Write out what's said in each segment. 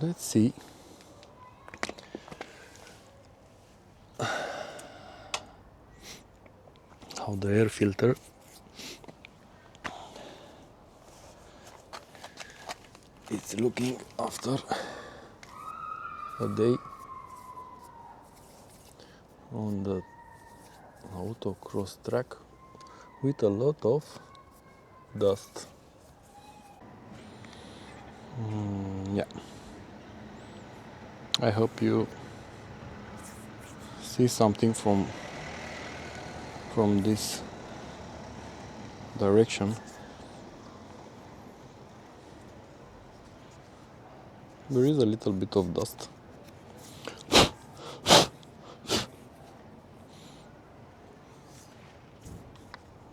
Let's see. How the air filter is looking after a day on the autocross track with a lot of dust. Yeah, I hope you see something from this direction. There is a little bit of dust.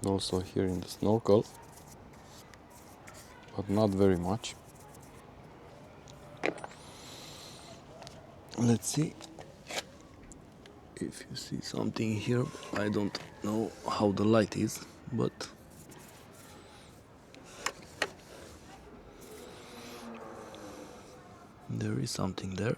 Also here in the snorkel, but not very much. Let's see if you see something here. I don't know how the light is, but there is something there.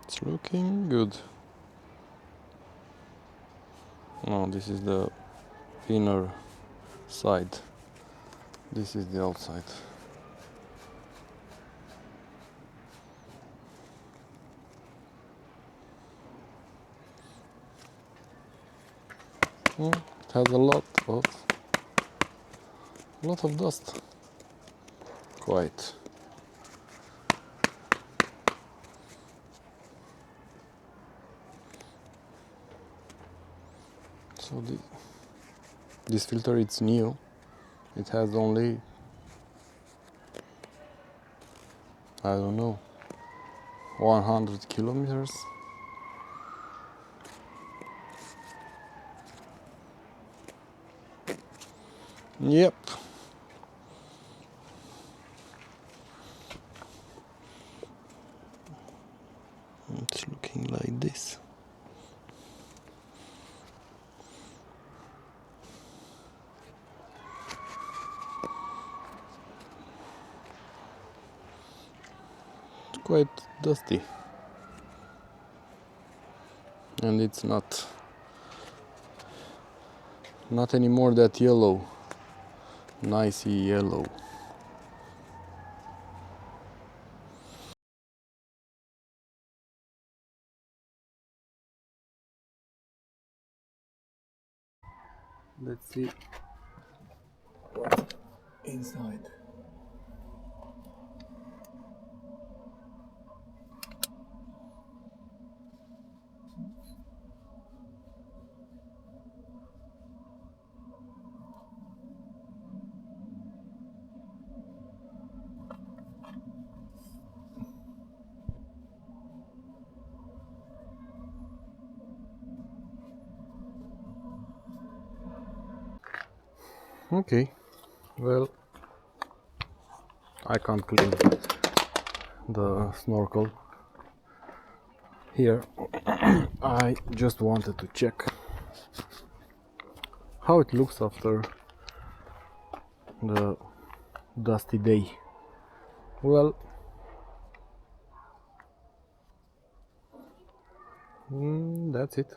It's looking good. No, this is the inner side. This is the outside. It has a lot of dust. Quite. So this filter, it's new. It has only, I don't know, 100 kilometers. Yep. It's looking like this. It's quite dusty. And it's not anymore that yellow, nicey yellow. Let's see what's inside. Okay, well, I can't clean the snorkel here. I just wanted to check how it looks after the dusty day. Well, that's it.